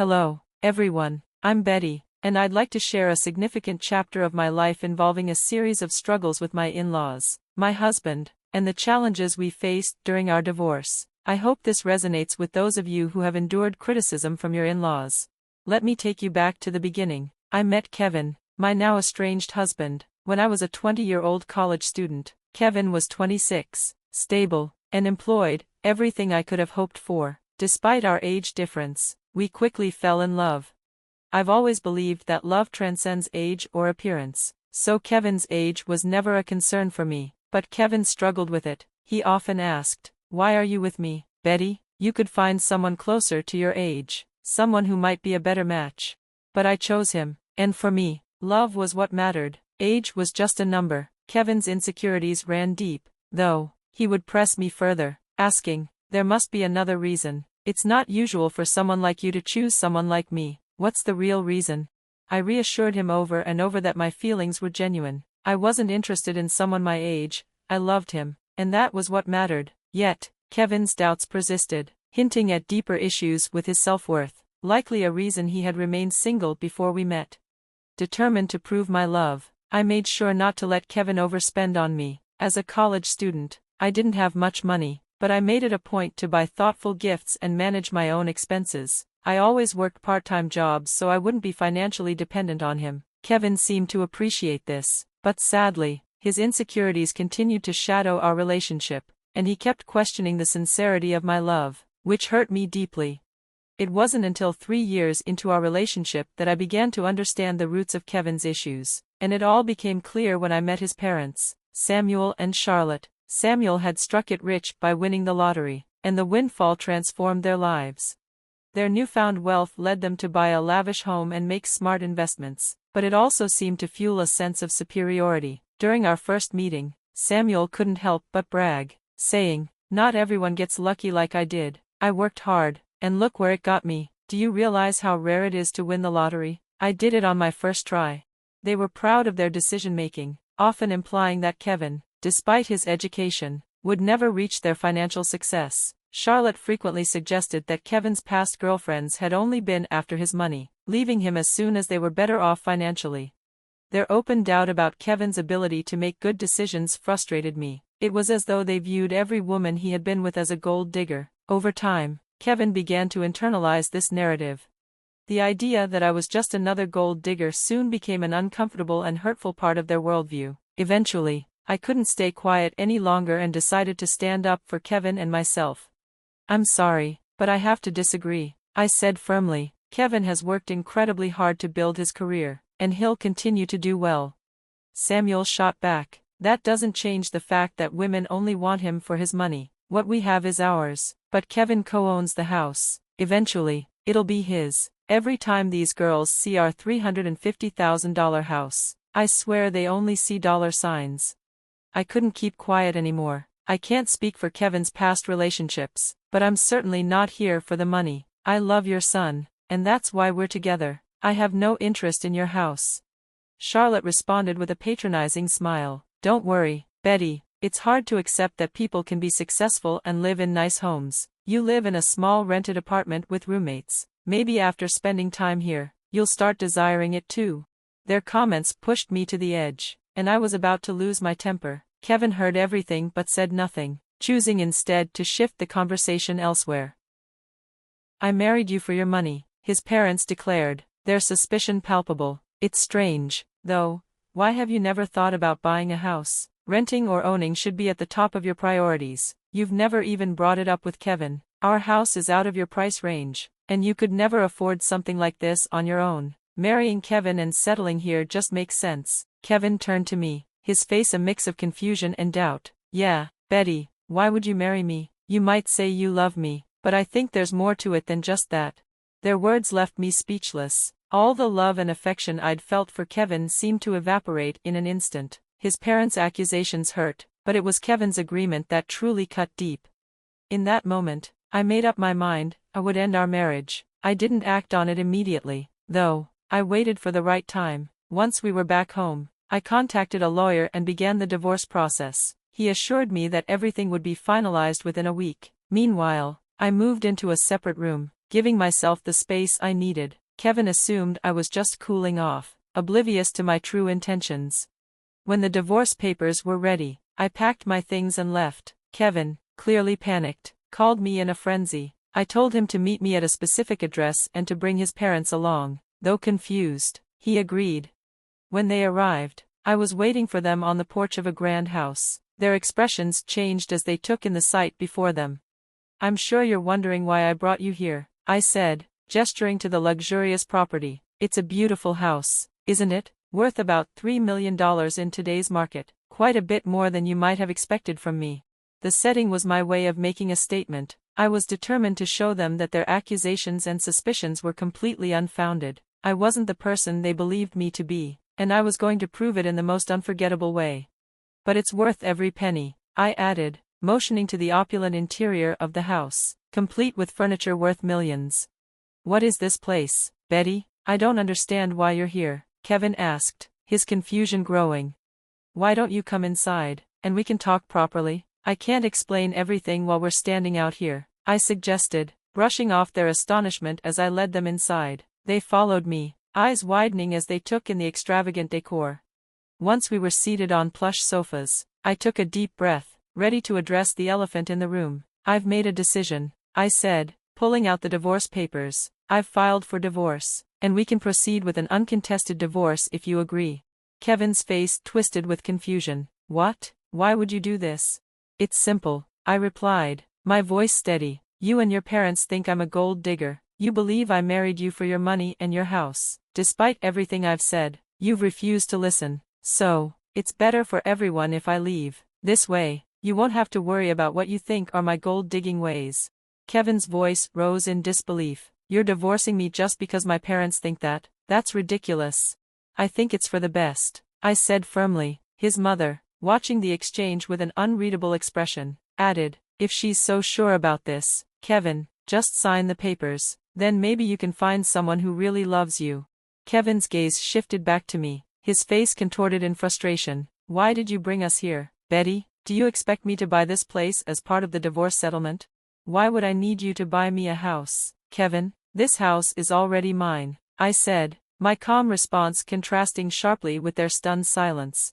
Hello, everyone. I'm Betty, and I'd like to share a significant chapter of my life involving a series of struggles with my in-laws, my husband, and the challenges we faced during our divorce. I hope this resonates with those of you who have endured criticism from your in-laws. Let me take you back to the beginning. I met Kevin, my now estranged husband, when I was a 20-year-old college student. Kevin was 26, stable, and employed, everything I could have hoped for. Despite our age difference, we quickly fell in love. I've always believed that love transcends age or appearance, so Kevin's age was never a concern for me, but Kevin struggled with it. He often asked, "Why are you with me, Betty? You could find someone closer to your age, someone who might be a better match." But I chose him, and for me, love was what mattered. Age was just a number. Kevin's insecurities ran deep, though. He would press me further, asking, "There must be another reason. It's not usual for someone like you to choose someone like me. What's the real reason?" I reassured him over and over that my feelings were genuine. I wasn't interested in someone my age. I loved him, and that was what mattered. Yet, Kevin's doubts persisted, hinting at deeper issues with his self-worth, likely a reason he had remained single before we met. Determined to prove my love, I made sure not to let Kevin overspend on me. As a college student, I didn't have much money, but I made it a point to buy thoughtful gifts and manage my own expenses. I always worked part-time jobs so I wouldn't be financially dependent on him. Kevin seemed to appreciate this, but sadly, his insecurities continued to shadow our relationship, and he kept questioning the sincerity of my love, which hurt me deeply. It wasn't until 3 years into our relationship that I began to understand the roots of Kevin's issues, and it all became clear when I met his parents, Samuel and Charlotte. Samuel had struck it rich by winning the lottery, and the windfall transformed their lives. Their newfound wealth led them to buy a lavish home and make smart investments, but it also seemed to fuel a sense of superiority. During our first meeting, Samuel couldn't help but brag, saying, "Not everyone gets lucky like I did. I worked hard, and look where it got me. Do you realize how rare it is to win the lottery? I did it on my first try." They were proud of their decision-making, often implying that Kevin, despite his education, would never reach their financial success. Charlotte frequently suggested that Kevin's past girlfriends had only been after his money, leaving him as soon as they were better off financially. Their open doubt about Kevin's ability to make good decisions frustrated me. It was as though they viewed every woman he had been with as a gold digger. Over time, Kevin began to internalize this narrative. The idea that I was just another gold digger soon became an uncomfortable and hurtful part of their worldview. Eventually, I couldn't stay quiet any longer and decided to stand up for Kevin and myself. "I'm sorry, but I have to disagree," I said firmly. "Kevin has worked incredibly hard to build his career, and he'll continue to do well." Samuel shot back, "That doesn't change the fact that women only want him for his money. What we have is ours, but Kevin co-owns the house. Eventually, it'll be his. Every time these girls see our $350,000 house, I swear they only see dollar signs." I couldn't keep quiet anymore. "I can't speak for Kevin's past relationships, but I'm certainly not here for the money. I love your son, and that's why we're together. I have no interest in your house." Charlotte responded with a patronizing smile. "Don't worry, Betty, it's hard to accept that people can be successful and live in nice homes. You live in a small rented apartment with roommates. Maybe after spending time here, you'll start desiring it too." Their comments pushed me to the edge, and I was about to lose my temper. Kevin heard everything but said nothing, choosing instead to shift the conversation elsewhere. "I married you for your money," his parents declared, their suspicion palpable. "It's strange, though. Why have you never thought about buying a house? Renting or owning should be at the top of your priorities. You've never even brought it up with Kevin. Our house is out of your price range, and you could never afford something like this on your own. Marrying Kevin and settling here just makes sense." Kevin turned to me, his face a mix of confusion and doubt. "Yeah, Betty, why would you marry me? You might say you love me, but I think there's more to it than just that." Their words left me speechless. All the love and affection I'd felt for Kevin seemed to evaporate in an instant. His parents' accusations hurt, but it was Kevin's agreement that truly cut deep. In that moment, I made up my mind. I would end our marriage. I didn't act on it immediately, though. I waited for the right time. Once we were back home, I contacted a lawyer and began the divorce process. He assured me that everything would be finalized within a week. Meanwhile, I moved into a separate room, giving myself the space I needed. Kevin assumed I was just cooling off, oblivious to my true intentions. When the divorce papers were ready, I packed my things and left. Kevin, clearly panicked, called me in a frenzy. I told him to meet me at a specific address and to bring his parents along. Though confused, he agreed. When they arrived, I was waiting for them on the porch of a grand house. Their expressions changed as they took in the sight before them. "I'm sure you're wondering why I brought you here," I said, gesturing to the luxurious property. "It's a beautiful house, isn't it? Worth about $3 million in today's market, quite a bit more than you might have expected from me." The setting was my way of making a statement. I was determined to show them that their accusations and suspicions were completely unfounded. I wasn't the person they believed me to be, and I was going to prove it in the most unforgettable way. "But it's worth every penny," I added, motioning to the opulent interior of the house, complete with furniture worth millions. "What is this place, Betty? I don't understand why you're here," Kevin asked, his confusion growing. "Why don't you come inside, and we can talk properly? I can't explain everything while we're standing out here," I suggested, brushing off their astonishment as I led them inside. They followed me, eyes widening as they took in the extravagant decor. Once we were seated on plush sofas, I took a deep breath, ready to address the elephant in the room. "I've made a decision," I said, pulling out the divorce papers. "I've filed for divorce, and we can proceed with an uncontested divorce if you agree." Kevin's face twisted with confusion. "What? Why would you do this?" "It's simple," I replied, my voice steady. "You and your parents think I'm a gold digger. You believe I married you for your money and your house. Despite everything I've said, you've refused to listen. So, it's better for everyone if I leave. This way, you won't have to worry about what you think are my gold-digging ways." Kevin's voice rose in disbelief. "You're divorcing me just because my parents think that? That's ridiculous." "I think it's for the best," I said firmly. His mother, watching the exchange with an unreadable expression, added, "If she's so sure about this, Kevin, just sign the papers, then maybe you can find someone who really loves you." Kevin's gaze shifted back to me, his face contorted in frustration. "Why did you bring us here, Betty? Do you expect me to buy this place as part of the divorce settlement? Why would I need you to buy me a house, Kevin? This house is already mine," I said, my calm response contrasting sharply with their stunned silence.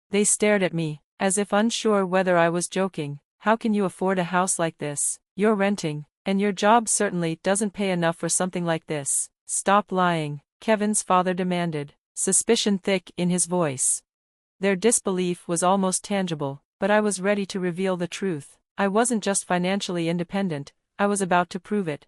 They stared at me, as if unsure whether I was joking. "How can you afford a house like this? You're renting, and your job certainly doesn't pay enough for something like this." "Stop lying," Kevin's father demanded, suspicion thick in his voice. Their disbelief was almost tangible, but I was ready to reveal the truth. I wasn't just financially independent, I was about to prove it.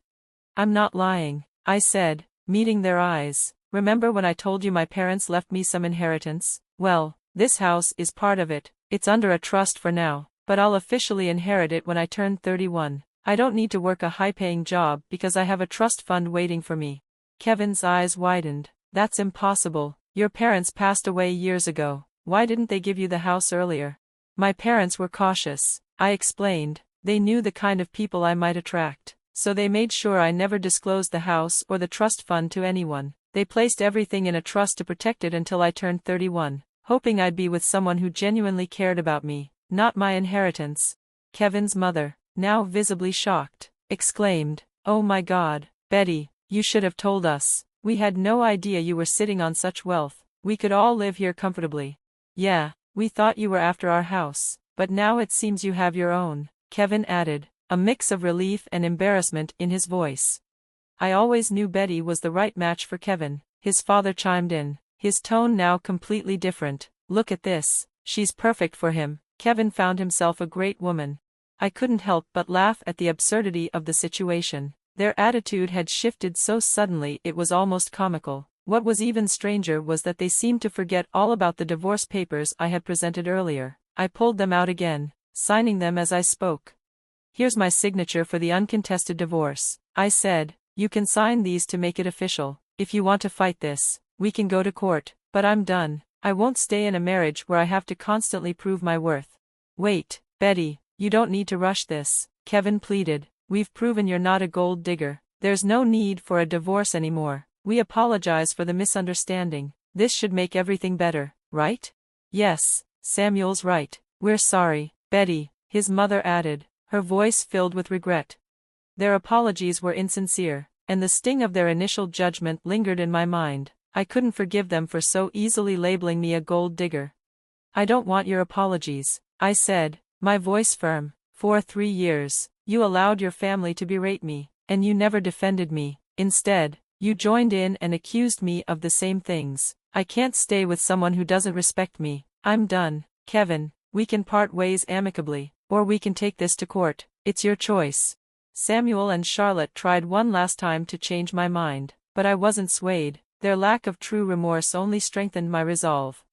"I'm not lying," I said, meeting their eyes. "Remember when I told you my parents left me some inheritance? Well, this house is part of it. It's under a trust for now, but I'll officially inherit it when I turn 31. I don't need to work a high-paying job because I have a trust fund waiting for me." Kevin's eyes widened. "That's impossible. Your parents passed away years ago. Why didn't they give you the house earlier?" "My parents were cautious," I explained. "They knew the kind of people I might attract, so they made sure I never disclosed the house or the trust fund to anyone. They placed everything in a trust to protect it until I turned 31, hoping I'd be with someone who genuinely cared about me, not my inheritance." Kevin's mother, now visibly shocked, exclaimed, "Oh my God, Betty, you should have told us. We had no idea you were sitting on such wealth. We could all live here comfortably." "Yeah, we thought you were after our house, but now it seems you have your own," Kevin added, a mix of relief and embarrassment in his voice. "I always knew Betty was the right match for Kevin," his father chimed in, his tone now completely different. "Look at this, she's perfect for him." Kevin found himself a great woman. I couldn't help but laugh at the absurdity of the situation. Their attitude had shifted so suddenly it was almost comical. What was even stranger was that they seemed to forget all about the divorce papers I had presented earlier. I pulled them out again, signing them as I spoke. "Here's my signature for the uncontested divorce," I said. "You can sign these to make it official. If you want to fight this, we can go to court, but I'm done. I won't stay in a marriage where I have to constantly prove my worth." "Wait, Betty, you don't need to rush this," Kevin pleaded. "We've proven you're not a gold digger. There's no need for a divorce anymore. We apologize for the misunderstanding. This should make everything better, right?" "Yes, Samuel's right. We're sorry, Betty," his mother added, her voice filled with regret. Their apologies were insincere, and the sting of their initial judgment lingered in my mind. I couldn't forgive them for so easily labeling me a gold digger. "I don't want your apologies," I said, my voice firm. "For 3 years, you allowed your family to berate me, and you never defended me. Instead, you joined in and accused me of the same things. I can't stay with someone who doesn't respect me. I'm done, Kevin. We can part ways amicably, or we can take this to court. It's your choice." Samuel and Charlotte tried one last time to change my mind, but I wasn't swayed. Their lack of true remorse only strengthened my resolve.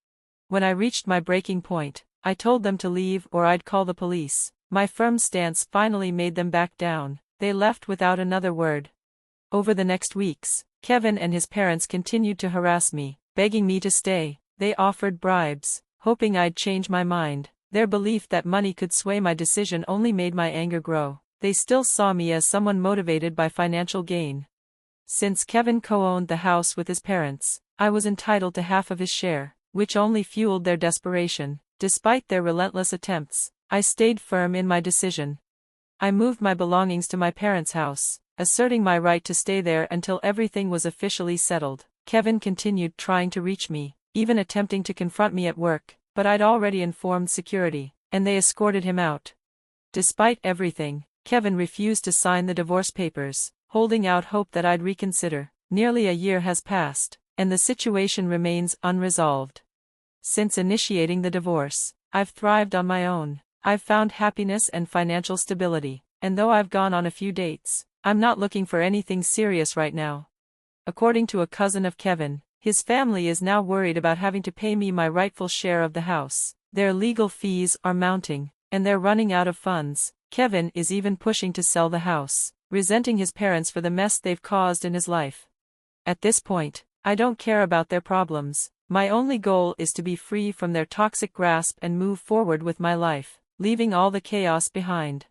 When I reached my breaking point, I told them to leave or I'd call the police. My firm stance finally made them back down. They left without another word. Over the next weeks, Kevin and his parents continued to harass me, begging me to stay. They offered bribes, hoping I'd change my mind. Their belief that money could sway my decision only made my anger grow. They still saw me as someone motivated by financial gain. Since Kevin co-owned the house with his parents, I was entitled to half of his share, which only fueled their desperation. Despite their relentless attempts, I stayed firm in my decision. I moved my belongings to my parents' house, asserting my right to stay there until everything was officially settled. Kevin continued trying to reach me, even attempting to confront me at work, but I'd already informed security, and they escorted him out. Despite everything, Kevin refused to sign the divorce papers, holding out hope that I'd reconsider. Nearly a year has passed, and the situation remains unresolved. Since initiating the divorce, I've thrived on my own. I've found happiness and financial stability, and though I've gone on a few dates, I'm not looking for anything serious right now. According to a cousin of Kevin, his family is now worried about having to pay me my rightful share of the house. Their legal fees are mounting, and they're running out of funds. Kevin is even pushing to sell the house, resenting his parents for the mess they've caused in his life. At this point, I don't care about their problems. My only goal is to be free from their toxic grasp and move forward with my life, leaving all the chaos behind.